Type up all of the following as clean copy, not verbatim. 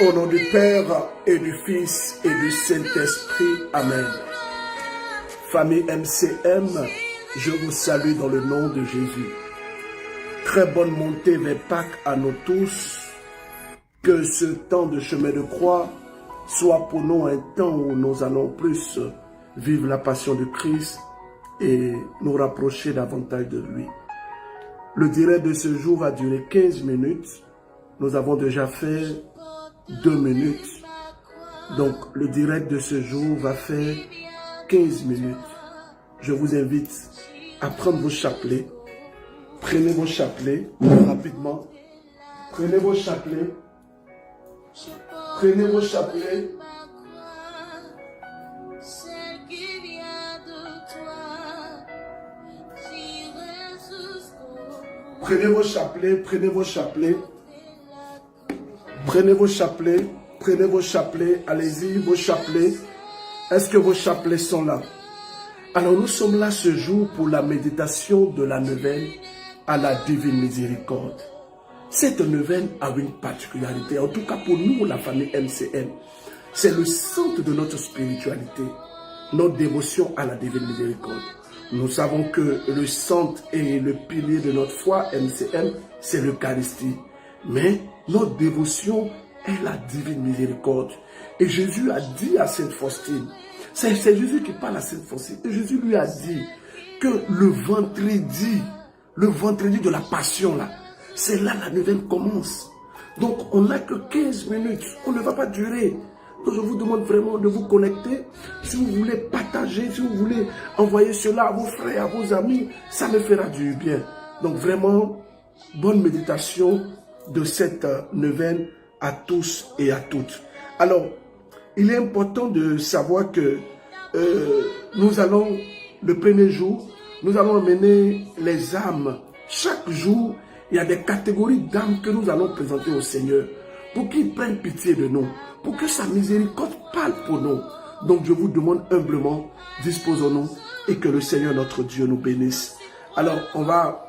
Au nom du Père et du Fils et du Saint-Esprit. Amen. Famille MCM, je vous salue dans le nom de Jésus. Très bonne montée vers Pâques à nous tous. Que ce temps de chemin de croix soit pour nous un temps où nous allons plus vivre la passion de Christ et nous rapprocher davantage de lui. Le direct de ce jour va durer 15 minutes. Nous avons déjà fait 2 minutes. Donc, le direct de ce jour va faire 15 minutes. Je vous invite à prendre vos chapelets. Prenez vos chapelets rapidement. Prenez vos chapelets. Prenez vos chapelets. Prenez vos chapelets, prenez vos chapelets. Prenez vos chapelets, prenez vos chapelets, allez-y, vos chapelets. Est-ce que vos chapelets sont là? Alors nous sommes là ce jour pour la méditation de la neuvaine à la divine miséricorde. Cette neuvaine a une particularité, en tout cas pour nous, la famille MCM. C'est le centre de notre spiritualité, notre dévotion à la divine miséricorde. Nous savons que le centre et le pilier de notre foi MCM, c'est l'Eucharistie. Mais notre dévotion est la divine miséricorde. Et Jésus a dit à Sainte Faustine, c'est Jésus qui parle à Sainte Faustine, et Jésus lui a dit que le vendredi de la passion là, c'est là la neuvaine commence. Donc on n'a que 15 minutes, on ne va pas durer. Donc je vous demande vraiment de vous connecter. Si vous voulez partager, si vous voulez envoyer cela à vos frères, à vos amis, ça me fera du bien. Donc vraiment, bonne méditation de cette neuvaine à tous et à toutes. Alors, il est important de savoir que nous allons, le premier jour, nous allons emmener les âmes. Chaque jour, il y a des catégories d'âmes que nous allons présenter au Seigneur pour qu'il prenne pitié de nous, pour que sa miséricorde parle pour nous. Donc, je vous demande humblement, disposons-nous et que le Seigneur notre Dieu nous bénisse. Alors, on va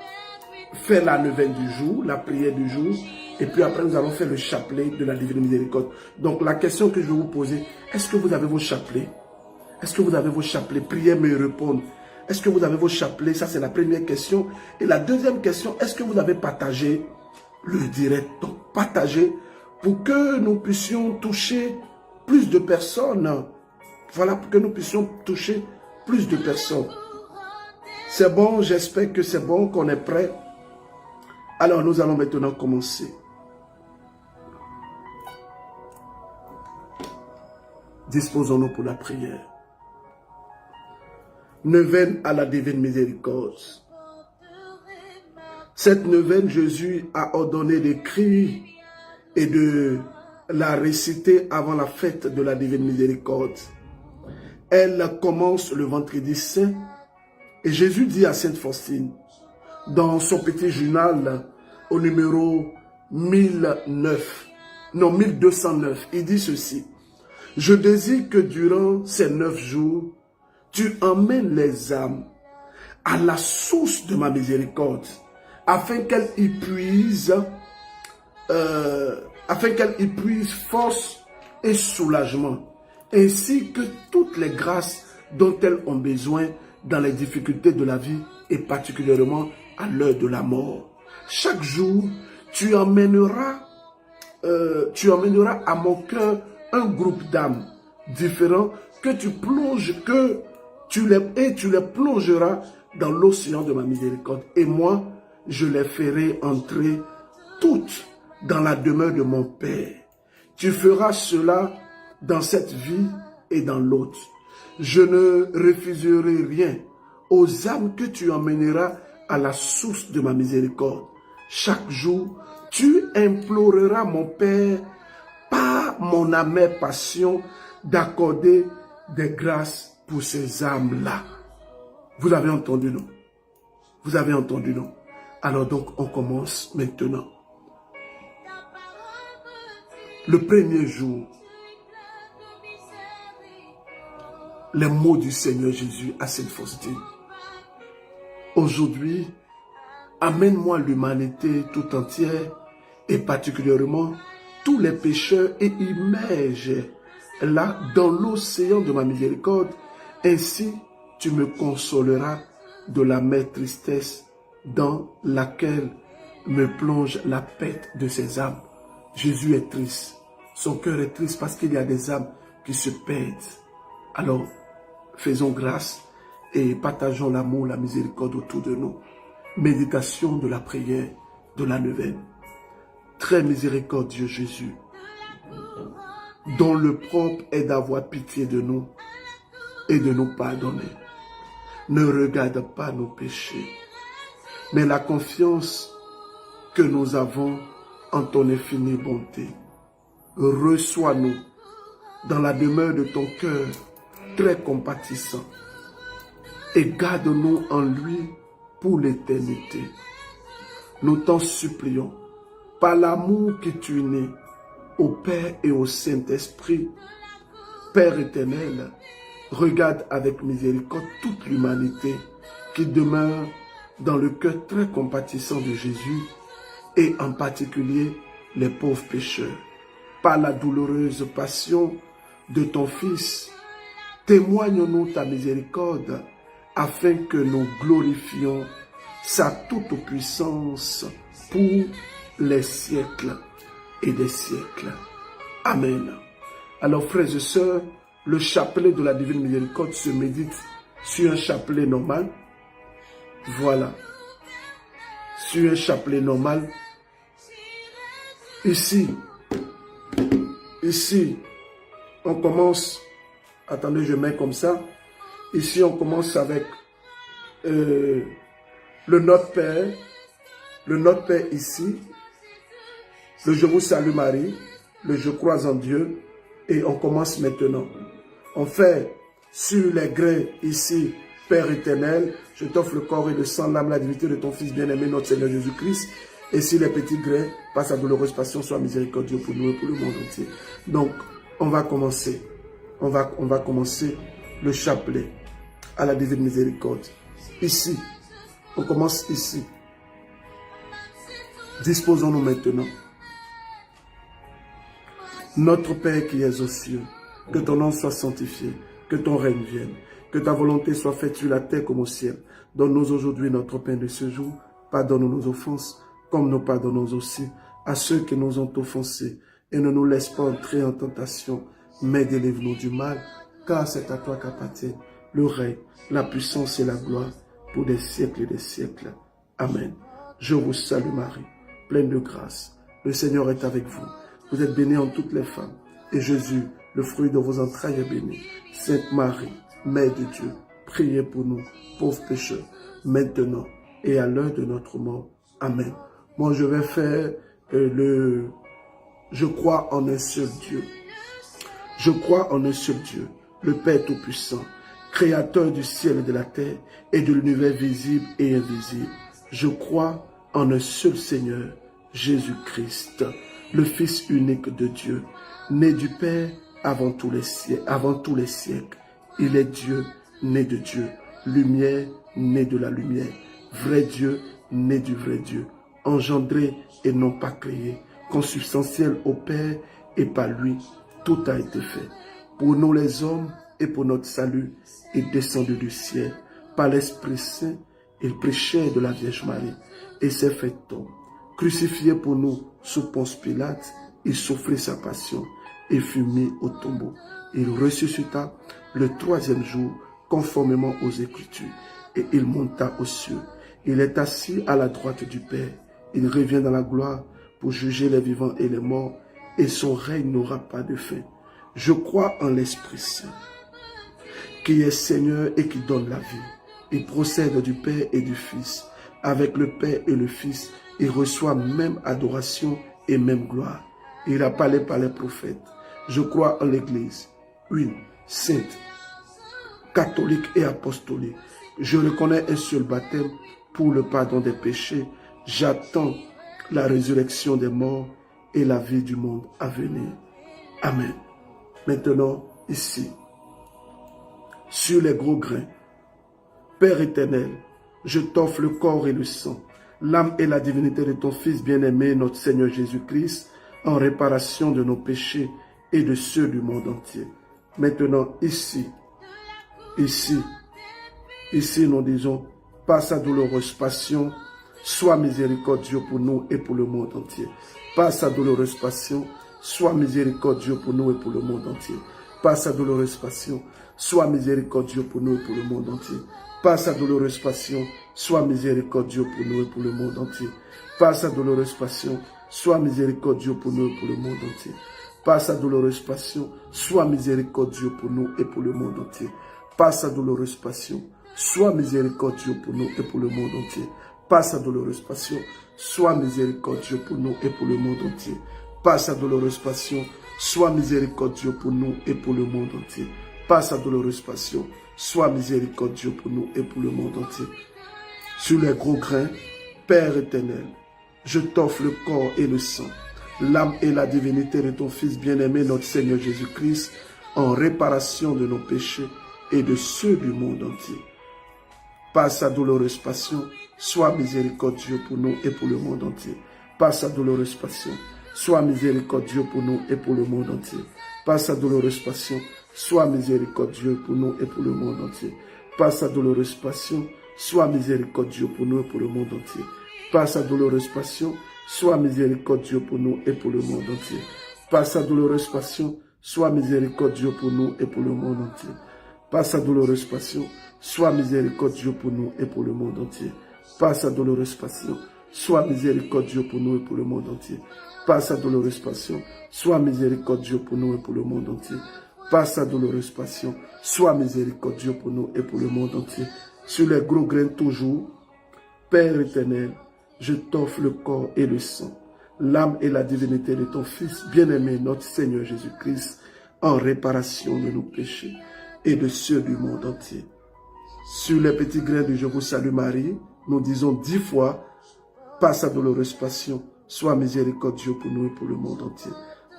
faire la neuvaine du jour, la prière du jour, et puis après nous allons faire le chapelet de la divine miséricorde. Donc la question que je vais vous poser, est-ce que vous avez vos chapelets? Est-ce que vous avez vos chapelets? Priez me répondre. Est-ce que vous avez vos chapelets? Ça c'est la première question. Et la deuxième question, est-ce que vous avez partagé le direct? Donc partagez pour que nous puissions toucher plus de personnes. Voilà, pour que nous puissions toucher plus de personnes. C'est bon, j'espère que c'est bon, qu'on est prêt. Alors, nous allons maintenant commencer. Disposons-nous pour la prière. Neuvaine à la divine miséricorde. Cette neuvaine, Jésus a ordonné d'écrire et de la réciter avant la fête de la divine miséricorde. Elle commence le vendredi saint et Jésus dit à Sainte Faustine, dans son petit journal, au numéro 1209, il dit ceci. Je désire que durant ces 9 jours, tu emmènes les âmes à la source de ma miséricorde, afin qu'elles y puisent, force et soulagement, ainsi que toutes les grâces dont elles ont besoin dans les difficultés de la vie et particulièrement à l'heure de la mort. Chaque jour, tu emmèneras à mon cœur un groupe d'âmes différents que tu les plongeras dans l'océan de ma miséricorde. Et moi, je les ferai entrer toutes dans la demeure de mon Père. Tu feras cela dans cette vie et dans l'autre. Je ne refuserai rien aux âmes que tu emmèneras à la source de ma miséricorde. Chaque jour, tu imploreras mon Père par mon amère passion d'accorder des grâces pour ces âmes-là. Vous avez entendu, non? Vous avez entendu, non? Alors donc, on commence maintenant. Le premier jour, les mots du Seigneur Jésus à Sainte Faustine. Aujourd'hui, amène-moi l'humanité tout entière et particulièrement tous les pécheurs et immerge-la dans l'océan de ma miséricorde. Ainsi, tu me consoleras de l'amère tristesse dans laquelle me plonge la perte de ces âmes. Jésus est triste. Son cœur est triste parce qu'il y a des âmes qui se perdent. Alors, faisons grâce et partageons l'amour, la miséricorde autour de nous. Méditation de la prière de la neuvaine. Très miséricordieux Jésus, dont le propre est d'avoir pitié de nous et de nous pardonner. Ne regarde pas nos péchés, mais la confiance que nous avons en ton infinie bonté. Reçois-nous dans la demeure de ton cœur très compatissant et garde-nous en lui pour l'éternité. Nous t'en supplions, par l'amour qui tu unis au Père et au Saint-Esprit. Père éternel, regarde avec miséricorde toute l'humanité qui demeure dans le cœur très compatissant de Jésus et en particulier les pauvres pécheurs. Par la douloureuse passion de ton Fils, témoigne-nous ta miséricorde afin que nous glorifions sa toute-puissance pour les siècles et des siècles. Amen. Alors frères et sœurs, le chapelet de la divine miséricorde se médite sur un chapelet normal. Voilà. Sur un chapelet normal. Ici, on commence, attendez, je mets comme ça. Ici, on commence avec le Notre Père. Le Notre Père ici. Le Je vous salue Marie. Le Je crois en Dieu. Et on commence maintenant. On fait sur les grains ici, Père éternel, je t'offre le corps et le sang, l'âme, la divinité de ton Fils bien-aimé, notre Seigneur Jésus-Christ. Et si les petits grains, par sa douloureuse passion, soient miséricordieux pour nous et pour le monde entier. Donc, on va commencer. On va commencer le chapelet à la divine miséricorde. Ici, on commence ici. Disposons-nous maintenant. Notre Père qui es aux cieux, que ton nom soit sanctifié, que ton règne vienne, que ta volonté soit faite sur la terre comme au ciel. Donne-nous aujourd'hui notre pain de ce jour. Pardonne-nous nos offenses, comme nous pardonnons aussi à ceux qui nous ont offensés. Et ne nous laisse pas entrer en tentation, mais délivre-nous du mal, car c'est à toi qu'appartiennent le règne, la puissance et la gloire pour des siècles et des siècles. Amen. Je vous salue Marie, pleine de grâce. Le Seigneur est avec vous. Vous êtes bénie en toutes les femmes. Et Jésus, le fruit de vos entrailles, est béni. Sainte Marie, Mère de Dieu, priez pour nous, pauvres pécheurs, maintenant et à l'heure de notre mort. Amen. Moi, je vais faire je crois en un seul Dieu. Je crois en un seul Dieu, le Père Tout-Puissant, Créateur du ciel et de la terre et de l'univers visible et invisible. Je crois en un seul Seigneur, Jésus-Christ, le Fils unique de Dieu, né du Père avant tous les siècles. Il est Dieu, né de Dieu, lumière, né de la lumière, vrai Dieu, né du vrai Dieu, engendré et non pas créé, consubstantiel au Père, et par lui, tout a été fait. Pour nous les hommes et pour notre salut, il descendu du ciel. Par l'Esprit Saint, il prêchait de la Vierge Marie et s'est fait homme. Crucifié pour nous sous Ponce Pilate, il souffrit sa passion et fut mis au tombeau. Il ressuscita le troisième jour, conformément aux Écritures, et il monta aux cieux. Il est assis à la droite du Père. Il revient dans la gloire pour juger les vivants et les morts, et son règne n'aura pas de fin. Je crois en l'Esprit Saint, qui est Seigneur et qui donne la vie. Il procède du Père et du Fils. Avec le Père et le Fils, il reçoit même adoration et même gloire. Il a parlé par les prophètes. Je crois en l'Église, une, sainte, catholique et apostolique. Je reconnais un seul baptême pour le pardon des péchés. J'attends la résurrection des morts et la vie du monde à venir. Amen. Maintenant, ici, sur les gros grains, Père éternel, je t'offre le corps et le sang, l'âme et la divinité de ton Fils bien-aimé, notre Seigneur Jésus-Christ, en réparation de nos péchés et de ceux du monde entier. Maintenant, ici, nous disons, par sa douloureuse passion, sois miséricordieux pour nous et pour le monde entier. Par sa douloureuse passion, sois miséricordieux pour nous et pour le monde entier. Par sa douloureuse passion, sois miséricordieux pour nous et pour le monde entier. Par sa douloureuse passion, sois miséricordieux pour nous et pour le monde entier. Par sa douloureuse passion, sois miséricordieux pour nous et pour le monde entier. Par sa douloureuse passion, sois miséricordieux pour nous et pour le monde entier. Par sa douloureuse passion, sois miséricordieux pour nous et pour le monde entier. Par sa douloureuse passion, sois miséricordieux pour nous et pour le monde entier. Par sa douloureuse passion, sois miséricordieux pour nous et pour le monde entier. Par sa douloureuse passion, sois miséricordieux pour nous et pour le monde entier. Sur les gros grains, Père éternel, je t'offre le corps et le sang, l'âme et la divinité de ton Fils bien-aimé, notre Seigneur Jésus-Christ, en réparation de nos péchés et de ceux du monde entier. Par sa douloureuse passion, sois miséricordieux pour nous et pour le monde entier. Par sa douloureuse passion, sois miséricordieux pour nous et pour le monde entier. Par sa douloureuse passion, sois miséricordieux pour nous et pour le monde entier. Par sa douloureuse passion, sois miséricordieux pour nous et pour le monde entier. Par sa douloureuse passion, sois miséricordieux pour nous et pour le monde entier. Par sa douloureuse passion, sois miséricordieux pour nous et pour le monde entier. Par sa douloureuse passion, sois miséricordieux pour nous et pour le monde entier. Par sa douloureuse passion, sois miséricordieux pour nous et pour le monde entier. Par sa douloureuse passion, sois miséricordieux pour nous et pour le monde entier. Par sa douloureuse passion, sois miséricordieux pour nous et pour le monde entier. Sur les gros grains toujours, Père éternel, je t'offre le corps et le sang, l'âme et la divinité de ton Fils bien-aimé, notre Seigneur Jésus-Christ, en réparation de nos péchés et de ceux du monde entier. Sur les petits grains de Je vous salue Marie, nous disons 10 fois, par sa douloureuse passion, sois miséricordieux pour nous et pour le monde entier.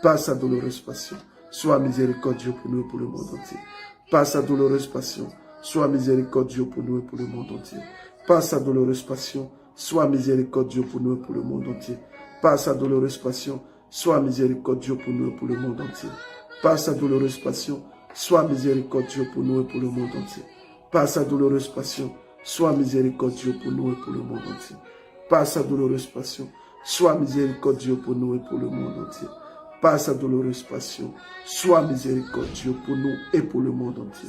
Par sa douloureuse passion, sois miséricordieux pour nous et pour le monde entier. Par sa douloureuse passion, sois miséricordieux pour nous et pour le monde entier. Par sa douloureuse passion, sois miséricordieux pour nous et pour le monde entier. Par sa douloureuse passion, sois miséricordieux pour nous et pour le monde entier. Par sa douloureuse passion, sois miséricordieux pour nous et pour le monde entier. Par sa douloureuse passion, sois miséricordieux pour nous et pour le monde entier. Par sa douloureuse passion, sois miséricordieux pour nous et pour le monde entier. Par sa douloureuse passion, sois miséricordieux pour nous et pour le monde entier.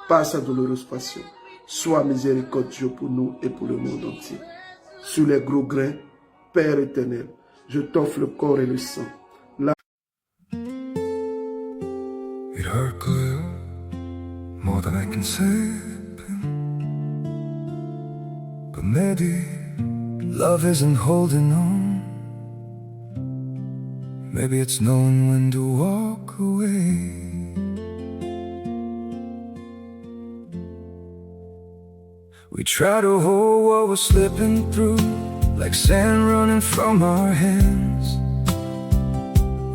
Par sa douloureuse passion, sois miséricordieux pour nous et pour le monde entier. Sur les gros grains, Père éternel, je t'offre le corps et le sang. It hurt good, more than I can say. But maybe love isn't holding on. Maybe it's knowing when to walk away. We try to hold what we're slipping through, like sand running from our hands.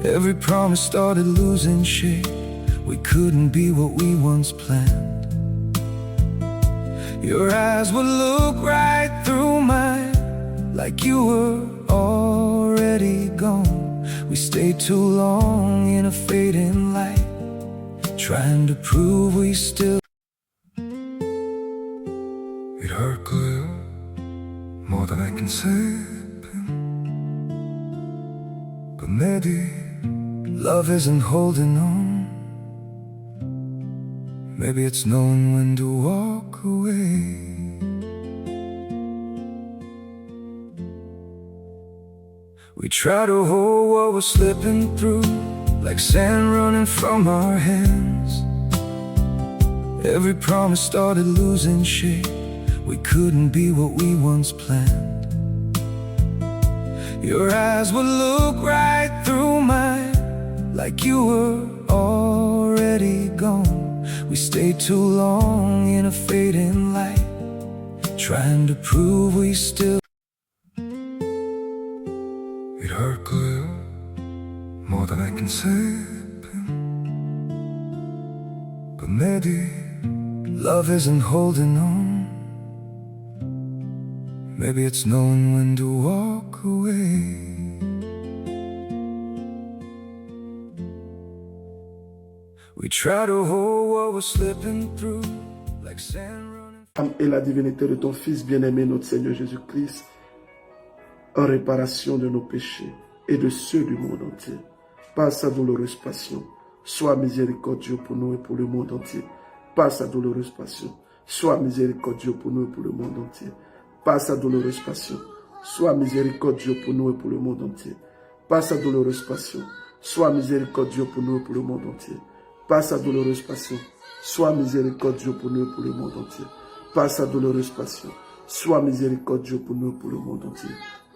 Every promise started losing shape. We couldn't be what we once planned. Your eyes would look right through mine, like you were already gone. We stayed too long in a fading light, trying to prove we still. It hurt good, more than I can say. But maybe love isn't holding on. Maybe it's knowing when to walk away. We try to hold what we're slipping through, like sand running from our hands. Every promise started losing shape. We couldn't be what we once planned. Your eyes would look right through mine, like you were already gone. We stayed too long in a fading light, trying to prove we still. It hurt good, more than I can say. But maybe love isn't holding on. Maybe it's knowing when to walk away. We try to hold what we're slipping through, like sand running. Âme et la divinité de ton Fils bien-aimé, notre Seigneur Jésus-Christ, en réparation de nos péchés et de ceux du monde entier. Par sa douloureuse passion, sois miséricordieux pour nous et pour le monde entier. Par sa douloureuse passion, sois miséricordieux pour nous et pour le monde entier. Par sa douloureuse passion, sois miséricordieux pour nous et pour le monde entier. Par sa douloureuse passion, sois miséricordieux pour nous et pour le monde entier. Par sa douloureuse passion, sois miséricordieux pour nous et pour le monde entier. Par sa douloureuse passion, sois miséricordieux pour nous et pour le monde entier.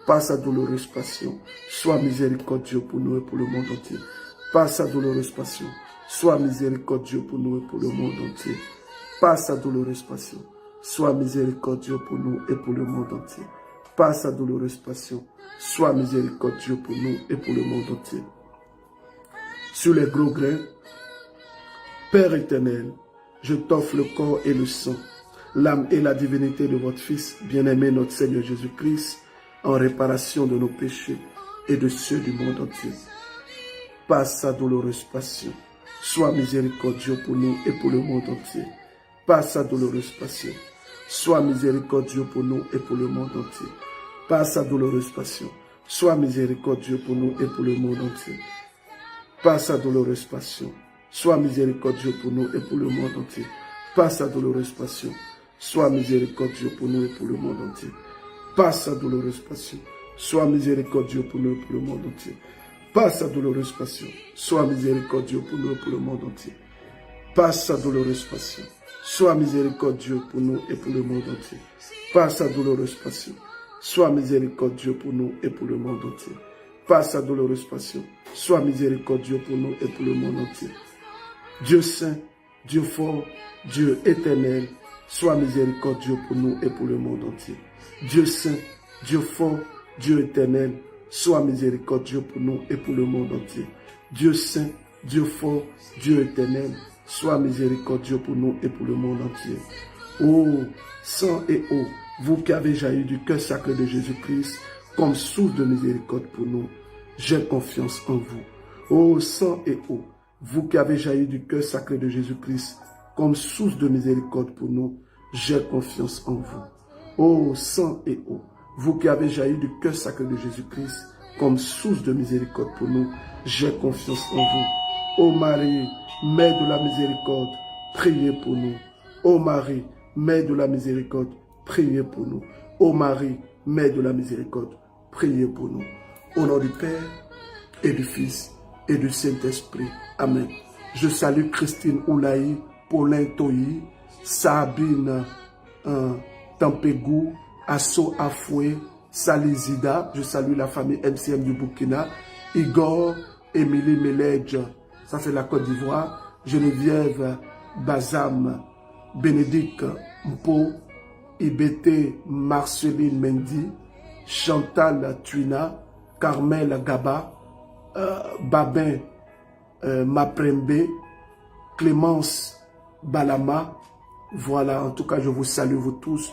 Par sa douloureuse passion, sois miséricordieux pour nous et pour le monde entier. Par sa douloureuse passion, sois miséricordieux pour nous et pour le monde entier. Par sa douloureuse passion, sois miséricordieux pour nous et pour le monde entier. Par sa douloureuse passion, sois miséricordieux pour nous et pour le monde entier. Sur les gros grains, Père éternel, je t'offre le corps et le sang, l'âme et la divinité de votre Fils, bien-aimé notre Seigneur Jésus-Christ, en réparation de nos péchés et de ceux du monde entier. Par sa douloureuse passion, sois miséricordieux pour nous et pour le monde entier. Par sa douloureuse passion, sois miséricordieux pour nous et pour le monde entier. Par sa douloureuse passion, sois miséricordieux pour nous et pour le monde entier. Par sa douloureuse passion, sois miséricordieux pour nous et pour le monde entier. Par sa douloureuse passion, sois miséricordieux pour nous et pour le monde entier. Par sa douloureuse passion, sois miséricordieux pour nous et pour le monde entier. Par sa douloureuse passion, sois miséricordieux pour nous et pour le monde entier. Par sa douloureuse passion, sois miséricordieux pour nous et pour le monde entier. Par sa douloureuse passion, sois miséricordieux pour nous et pour le monde entier. Par sa douloureuse passion, sois miséricordieux pour nous et pour le monde entier. Dieu saint, Dieu fort, Dieu éternel, sois miséricordieux pour nous et pour le monde entier. Dieu saint, Dieu fort, Dieu éternel, sois miséricordieux pour nous et pour le monde entier. Dieu saint, Dieu fort, Dieu éternel, sois miséricordieux pour nous et pour le monde entier. Ô sang et eau, vous qui avez jailli du cœur sacré de Jésus-Christ, comme source de miséricorde pour nous, j'ai confiance en vous. Ô sang et eau, vous qui avez jailli du cœur sacré de Jésus-Christ, comme source de miséricorde pour nous, j'ai confiance en vous. Ô sang et eau, vous qui avez jailli du cœur sacré de Jésus-Christ, comme source de miséricorde pour nous, j'ai confiance en vous. Ô Marie, Mère de la miséricorde, priez pour nous. Ô Marie, Mère de la miséricorde, priez pour nous. Ô Marie, Mère de la miséricorde, priez pour nous. Au nom du Père et du Fils et du Saint-Esprit. Amen. Je salue Christine Oulaï, Paulin Toyi, Sabine Tampegou, Asso Afoué, Salizida. Je salue la famille MCM du Burkina. Igor, Émilie Meledge, ça c'est la Côte d'Ivoire. Geneviève Bazam, Bénédicte Mpo, IBT Marceline Mendy, Chantal Tuina, Carmel Gaba, Babin Maprembe, Clémence Balama. Voilà, en tout cas, je vous salue vous tous.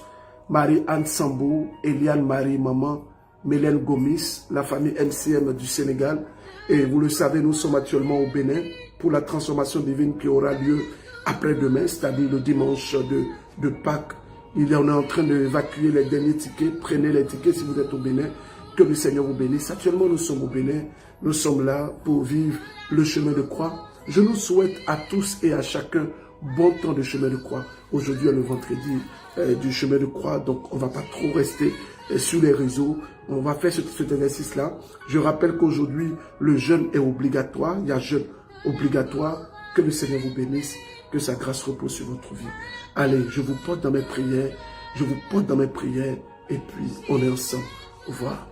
Marie-Anne Sambou, Eliane Marie Maman, Mélène Gomis, la famille MCM du Sénégal. Et vous le savez, nous sommes actuellement au Bénin pour la transformation divine qui aura lieu après-demain, c'est-à-dire le dimanche de Pâques. On est en train d'évacuer les derniers tickets. Prenez les tickets si vous êtes au Bénin. Que le Seigneur vous bénisse. Actuellement, nous sommes au Bénin. Nous sommes là pour vivre le chemin de croix. Je nous souhaite à tous et à chacun bon temps de chemin de croix. Aujourd'hui est le vendredi du chemin de croix. Donc, on ne va pas trop rester sur les réseaux. On va faire cet exercice-là. Je rappelle qu'aujourd'hui, le jeûne est obligatoire. Il y a jeûne obligatoire. Que le Seigneur vous bénisse. Que sa grâce repose sur votre vie. Allez, je vous porte dans mes prières. Je vous porte dans mes prières. Et puis, on est ensemble. Au revoir.